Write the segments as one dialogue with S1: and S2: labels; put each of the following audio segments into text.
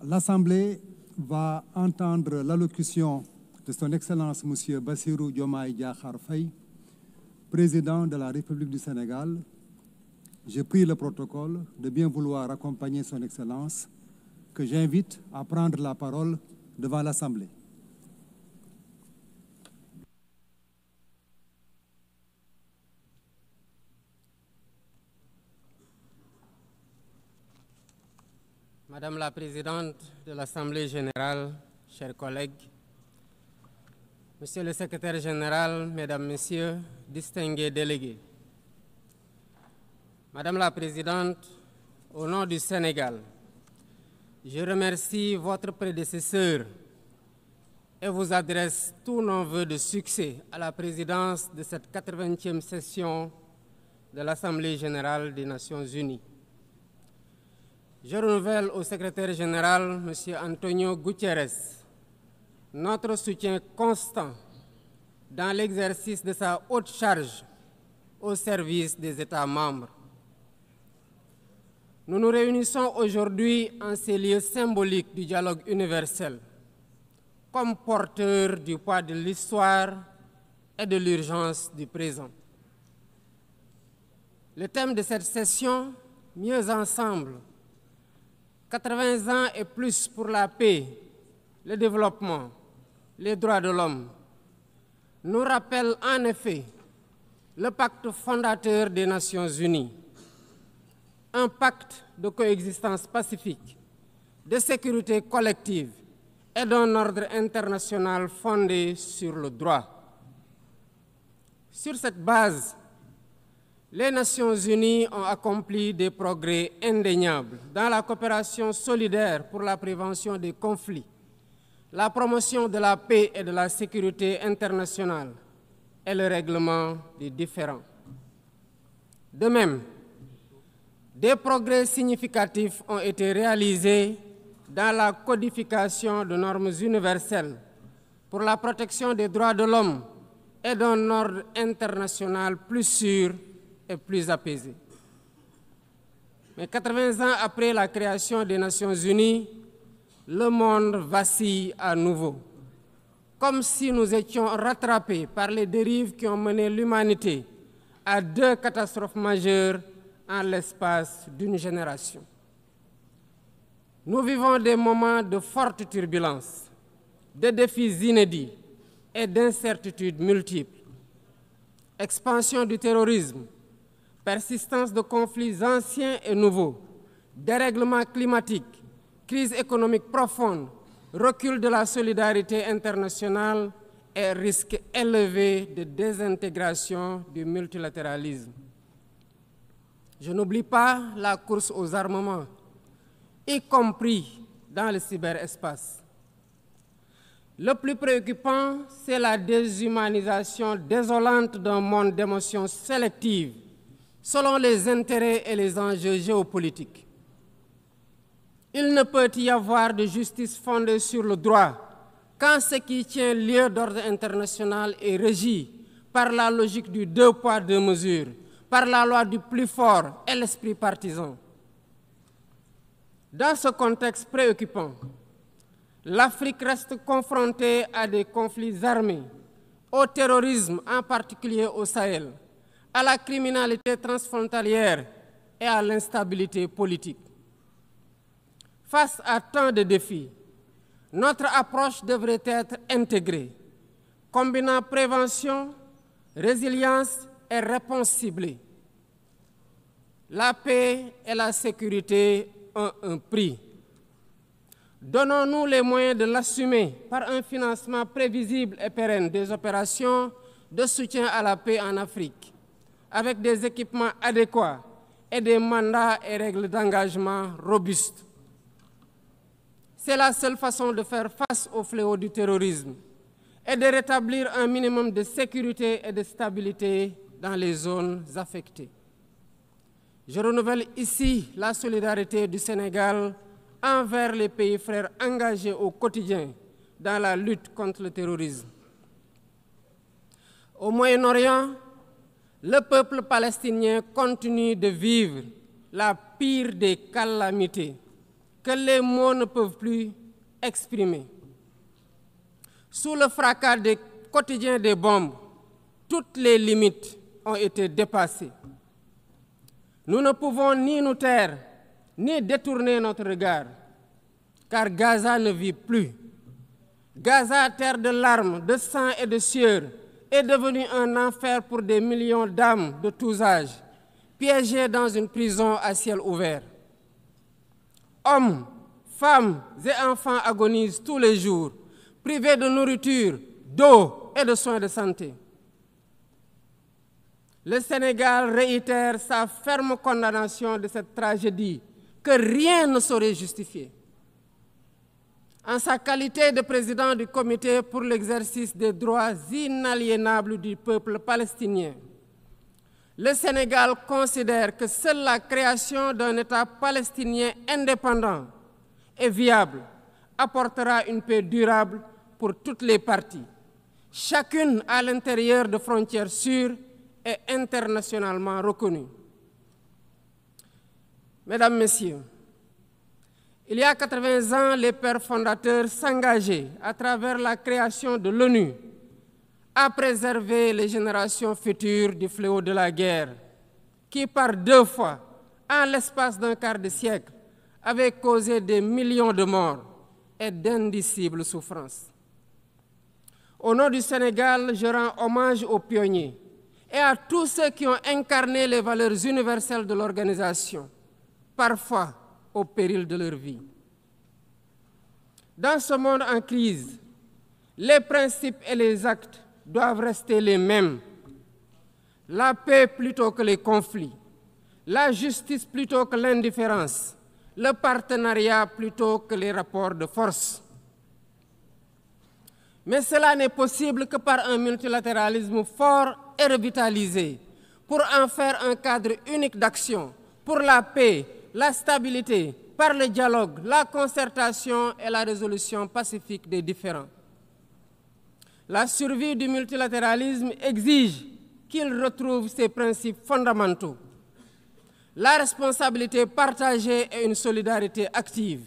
S1: L'Assemblée va entendre l'allocution de son Excellence M. Bassirou Diomaye Diakhar Faye, président de la République du Sénégal. Je prie le protocole de bien vouloir accompagner son Excellence, que j'invite à prendre la parole devant l'Assemblée.
S2: Madame la Présidente de l'Assemblée générale, chers collègues, Monsieur le Secrétaire général, Mesdames, Messieurs, distingués délégués, Madame la Présidente, au nom du Sénégal, je remercie votre prédécesseur et vous adresse tous nos vœux de succès à la présidence de cette 80e session de l'Assemblée générale des Nations unies. Je renouvelle au secrétaire général, M. Antonio Guterres, notre soutien constant dans l'exercice de sa haute charge au service des États membres. Nous nous réunissons aujourd'hui en ces lieux symboliques du dialogue universel, comme porteurs du poids de l'histoire et de l'urgence du présent. Le thème de cette session, Mieux ensemble, 80 ans et plus pour la paix, le développement, les droits de l'homme, nous rappelle en effet le pacte fondateur des Nations unies, un pacte de coexistence pacifique, de sécurité collective et d'un ordre international fondé sur le droit. Sur cette base, les Nations unies ont accompli des progrès indéniables dans la coopération solidaire pour la prévention des conflits, la promotion de la paix et de la sécurité internationale et le règlement des différends. De même, des progrès significatifs ont été réalisés dans la codification de normes universelles pour la protection des droits de l'homme et d'un ordre international plus sûr et plus apaisé. Mais 80 ans après la création des Nations unies, le monde vacille à nouveau, comme si nous étions rattrapés par les dérives qui ont mené l'humanité à 2 catastrophes majeures en l'espace d'une génération. Nous vivons des moments de forte turbulence, de défis inédits et d'incertitudes multiples. Expansion du terrorisme, persistance de conflits anciens et nouveaux, dérèglement climatique, crise économique profonde, recul de la solidarité internationale et risque élevé de désintégration du multilatéralisme. Je n'oublie pas la course aux armements, y compris dans le cyberespace. Le plus préoccupant, c'est la déshumanisation désolante d'un monde d'émotions sélectives selon les intérêts et les enjeux géopolitiques. Il ne peut y avoir de justice fondée sur le droit quand ce qui tient lieu d'ordre international est régi par la logique du 2 poids 2 mesures, par la loi du plus fort et l'esprit partisan. Dans ce contexte préoccupant, l'Afrique reste confrontée à des conflits armés, au terrorisme, en particulier au Sahel, à la criminalité transfrontalière et à l'instabilité politique. Face à tant de défis, notre approche devrait être intégrée, combinant prévention, résilience et réponse ciblée. La paix et la sécurité ont un prix. Donnons-nous les moyens de l'assumer par un financement prévisible et pérenne des opérations de soutien à la paix en Afrique, avec des équipements adéquats et des mandats et règles d'engagement robustes. C'est la seule façon de faire face au fléau du terrorisme et de rétablir un minimum de sécurité et de stabilité dans les zones affectées. Je renouvelle ici la solidarité du Sénégal envers les pays frères engagés au quotidien dans la lutte contre le terrorisme. Au Moyen-Orient, le peuple palestinien continue de vivre la pire des calamités, que les mots ne peuvent plus exprimer. Sous le fracas quotidien des bombes, toutes les limites ont été dépassées. Nous ne pouvons ni nous taire, ni détourner notre regard, car Gaza ne vit plus. Gaza, terre de larmes, de sang et de sueur, est devenue un enfer pour des millions d'âmes de tous âges, piégées dans une prison à ciel ouvert. Hommes, femmes et enfants agonisent tous les jours, privés de nourriture, d'eau et de soins de santé. Le Sénégal réitère sa ferme condamnation de cette tragédie que rien ne saurait justifier. En sa qualité de président du Comité pour l'exercice des droits inaliénables du peuple palestinien, le Sénégal considère que seule la création d'un État palestinien indépendant et viable apportera une paix durable pour toutes les parties, chacune à l'intérieur de frontières sûres et internationalement reconnues. Mesdames, Messieurs, il y a 80 ans, les pères fondateurs s'engageaient à travers la création de l'ONU à préserver les générations futures du fléau de la guerre, qui par 2 fois, en l'espace d'un quart de siècle, avait causé des millions de morts et d'indicibles souffrances. Au nom du Sénégal, je rends hommage aux pionniers et à tous ceux qui ont incarné les valeurs universelles de l'organisation, parfois au péril de leur vie. Dans ce monde en crise, les principes et les actes doivent rester les mêmes. La paix plutôt que les conflits, la justice plutôt que l'indifférence, le partenariat plutôt que les rapports de force. Mais cela n'est possible que par un multilatéralisme fort et revitalisé, pour en faire un cadre unique d'action pour la paix, la stabilité, par le dialogue, la concertation et la résolution pacifique des différends. La survie du multilatéralisme exige qu'il retrouve ses principes fondamentaux, la responsabilité partagée et une solidarité active,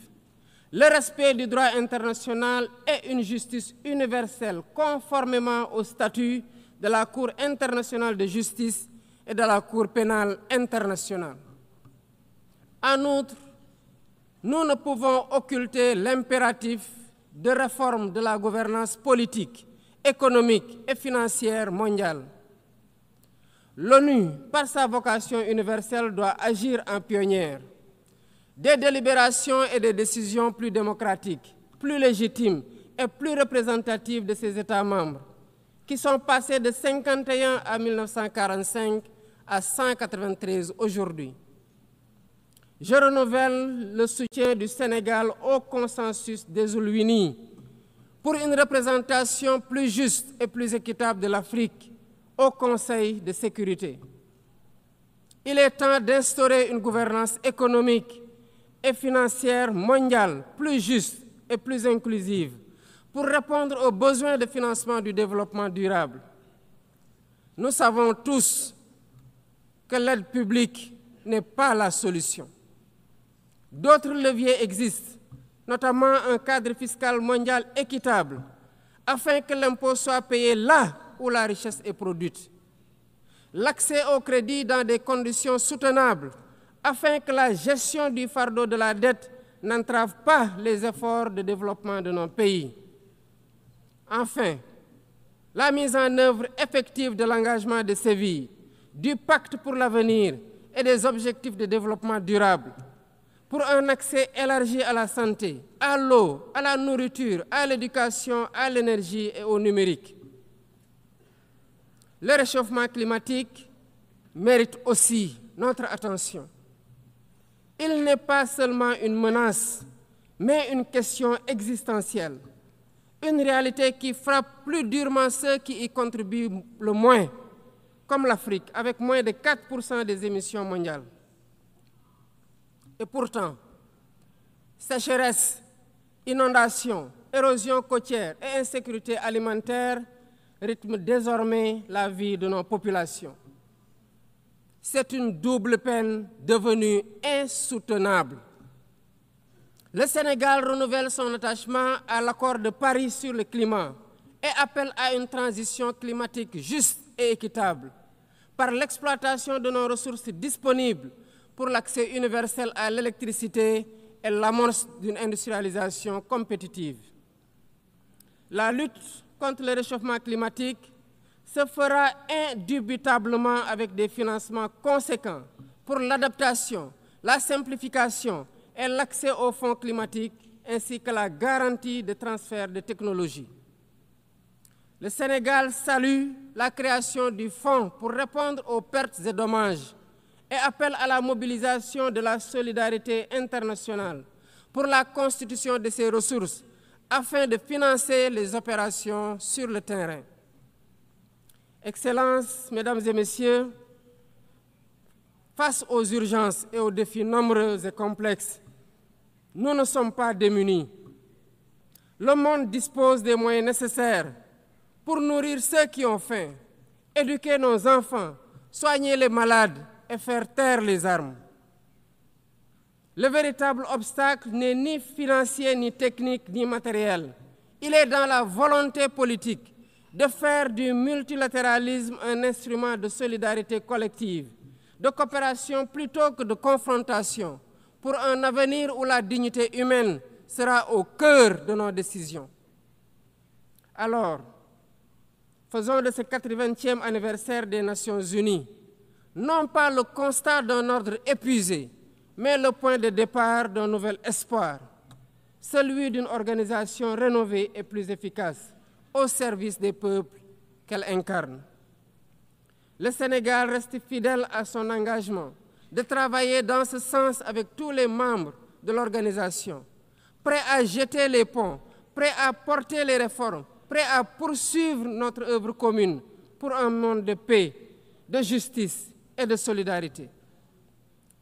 S2: le respect du droit international et une justice universelle conformément au statut de la Cour internationale de justice et de la Cour pénale internationale. En outre, nous ne pouvons occulter l'impératif de réforme de la gouvernance politique, économique et financière mondiale. L'ONU, par sa vocation universelle, doit agir en pionnière. Des délibérations et des décisions plus démocratiques, plus légitimes et plus représentatives de ses États membres, qui sont passés de 51 à 1945 à 193 aujourd'hui. Je renouvelle le soutien du Sénégal au consensus des Oulouini pour une représentation plus juste et plus équitable de l'Afrique au Conseil de sécurité. Il est temps d'instaurer une gouvernance économique et financière mondiale plus juste et plus inclusive pour répondre aux besoins de financement du développement durable. Nous savons tous que l'aide publique n'est pas la solution. D'autres leviers existent, notamment un cadre fiscal mondial équitable, afin que l'impôt soit payé là où la richesse est produite. L'accès au crédit dans des conditions soutenables, afin que la gestion du fardeau de la dette n'entrave pas les efforts de développement de nos pays. Enfin, la mise en œuvre effective de l'engagement de Séville, du pacte pour l'avenir et des objectifs de développement durable, pour un accès élargi à la santé, à l'eau, à la nourriture, à l'éducation, à l'énergie et au numérique. Le réchauffement climatique mérite aussi notre attention. Il n'est pas seulement une menace, mais une question existentielle, une réalité qui frappe plus durement ceux qui y contribuent le moins, comme l'Afrique, avec moins de 4% des émissions mondiales. Et pourtant, sécheresse, inondations, érosion côtière et insécurité alimentaire rythment désormais la vie de nos populations. C'est une double peine devenue insoutenable. Le Sénégal renouvelle son attachement à l'accord de Paris sur le climat et appelle à une transition climatique juste et équitable par l'exploitation de nos ressources disponibles pour l'accès universel à l'électricité et l'amorce d'une industrialisation compétitive. La lutte contre le réchauffement climatique se fera indubitablement avec des financements conséquents pour l'adaptation, la simplification et l'accès aux fonds climatiques, ainsi que la garantie de transfert de technologies. Le Sénégal salue la création du fonds pour répondre aux pertes et dommages et appelle à la mobilisation de la solidarité internationale pour la constitution de ces ressources afin de financer les opérations sur le terrain. Excellences, Mesdames et Messieurs, face aux urgences et aux défis nombreux et complexes, nous ne sommes pas démunis. Le monde dispose des moyens nécessaires pour nourrir ceux qui ont faim, éduquer nos enfants, soigner les malades et faire taire les armes. Le véritable obstacle n'est ni financier, ni technique, ni matériel. Il est dans la volonté politique de faire du multilatéralisme un instrument de solidarité collective, de coopération plutôt que de confrontation, pour un avenir où la dignité humaine sera au cœur de nos décisions. Alors, faisons de ce 80e anniversaire des Nations Unies, non pas le constat d'un ordre épuisé, mais le point de départ d'un nouvel espoir, celui d'une organisation rénovée et plus efficace, au service des peuples qu'elle incarne. Le Sénégal reste fidèle à son engagement de travailler dans ce sens avec tous les membres de l'organisation, prêt à jeter les ponts, prêt à porter les réformes, prêt à poursuivre notre œuvre commune pour un monde de paix, de justice et de solidarité.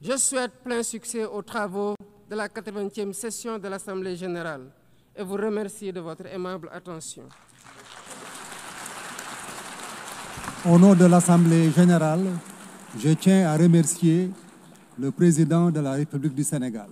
S2: Je souhaite plein succès aux travaux de la 80e session de l'Assemblée générale et vous remercie de votre aimable attention.
S1: Au nom de l'Assemblée générale, je tiens à remercier le président de la République du Sénégal.